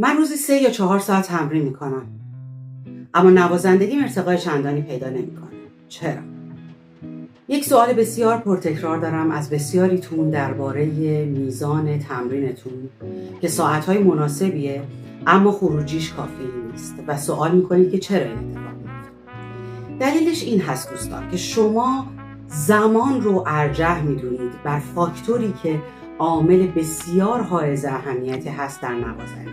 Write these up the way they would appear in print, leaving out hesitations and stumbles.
من روزی 3 یا 4 ساعت تمرین میکنم، اما نوازندگیم ارتقای چندانی پیدا نمیکنه. چرا؟ یک سوال بسیار پرتکرار دارم از بسیاریتون درباره میزان تمرینتون که ساعتهای مناسبیه اما خروجیش کافی نیست و سوال میکنید که چرا این اتفاق میفته. دلیلش این هست دوستان که شما زمان رو ارجح میدونید بر فاکتوری که عامل بسیار حائز اهمیتی هست در نوازندگی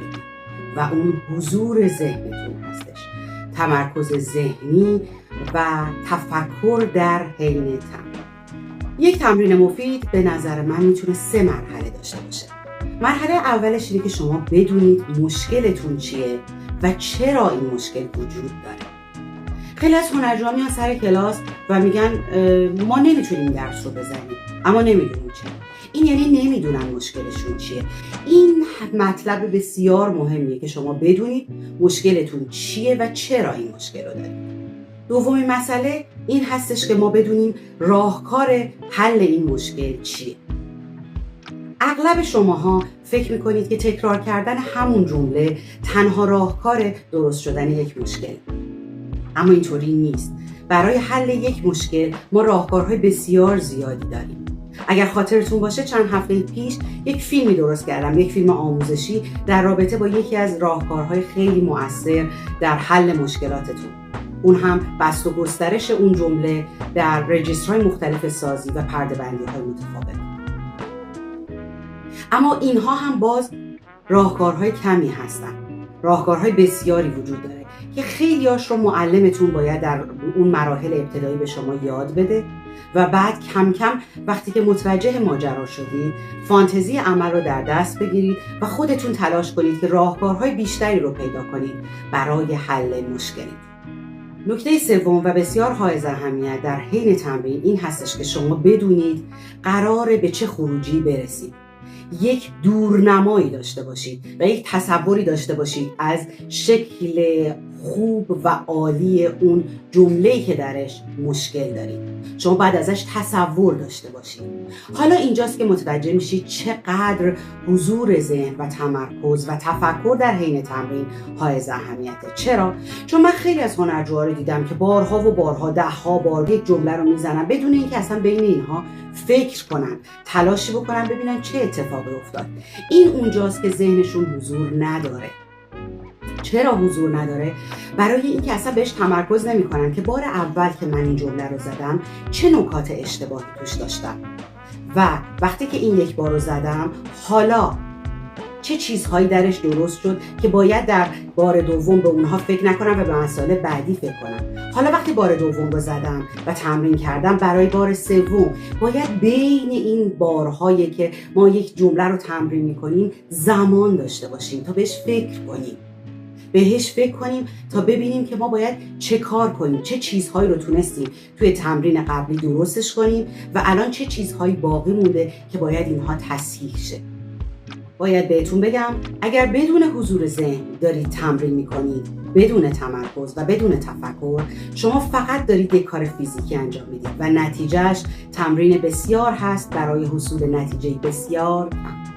و اون حضور ذهنتون هستش، تمرکز ذهنی و تفکر در حین تمرین. یک تمرین مفید به نظر من میتونه 3 مرحله داشته باشه. مرحله اولش اینه که شما بدونید مشکلتون چیه و چرا این مشکل وجود داره. خیلی از هنرجوها میان سر کلاس و میگن ما نمیتونیم درس رو بزنیم، اما نمیدونیم چرا. این یعنی نمیدونن مشکلشون چیه. این مطلب بسیار مهمیه که شما بدونید مشکلتون چیه و چرا این مشکل رو دارید. دومین مسئله این هستش که ما بدونیم راهکار حل این مشکل چیه. اغلب شماها فکر میکنید که تکرار کردن همون جمله تنها راهکار درست شدن یک مشکل، اما اینطوری نیست. برای حل یک مشکل ما راهکارهای بسیار زیادی داریم. اگر خاطرتون باشه چند هفته پیش یک فیلمی درست کردم، یک فیلم آموزشی در رابطه با یکی از راهکارهای خیلی مؤثر در حل مشکلاتتون. اون هم بست و گسترش اون جمله در رجیسترهای مختلف سازی و پرده‌بندی‌های متفاوت. اما اینها هم باز راهکارهای کمی هستن. راهکارهای بسیاری وجود داره که خیلیاش رو معلمتون باید در اون مراحل ابتدایی به شما یاد بده و بعد کم کم وقتی که متوجه ماجرا شدید فانتزی عمل رو در دست بگیرید و خودتون تلاش کنید که راهکارهای بیشتری رو پیدا کنید برای حل مشکلید. نکته سوم و بسیار حائز اهمیت در حین تمرین این هستش که شما بدونید قراره به چه خروجی برسید. یک دورنمایی داشته باشید و یک تصوری داشته باشید از شکل خوب و عالی اون جمله‌ای که درش مشکل دارید. شما بعد ازش تصور داشته باشید. حالا اینجاست که متوجه میشید چقدر حضور ذهن و تمرکز و تفکر در حین تمرین حائز اهمیته. چرا؟ چون من خیلی از هنرجوها رو دیدم که بارها و بارها 10 بار یک جمله رو میزنن بدون اینکه اصلا بین اینها فکر کنن، تلاشی بکنن ببینن چه اتفاقی افتاد. این اونجاست که ذهنشون حضور نداره. چرا حضور نداره؟ برای اینکه اصلا بهش تمرکز نمی‌کنن که بار اول که من این جمله رو زدم چه نکات اشتباهی توش داشتم و وقتی که این یک بار رو زدم حالا چه چیزهایی درش درست شد که باید در بار دوم به اونها فکر نکنم و به مسائل بعدی فکر کنم. حالا وقتی بار دوم رو زدم و تمرین کردم برای بار سوم باید بین این بارهایی که ما یک جمله رو تمرین می‌کنیم زمان داشته باشیم تا بهش فکر کنیم. تا ببینیم که ما باید چه کار کنیم، چه چیزهایی رو تونستیم توی تمرین قبلی درستش کنیم و الان چه چیزهایی باقی مونده که باید اینها تصحیح شه. باید بهتون بگم اگر بدون حضور ذهن دارید تمرین میکنید، بدون تمرکز و بدون تفکر، شما فقط دارید یک کار فیزیکی انجام میدید و نتیجهش تمرین بسیار هست برای حصول نتیجه بسیار کم.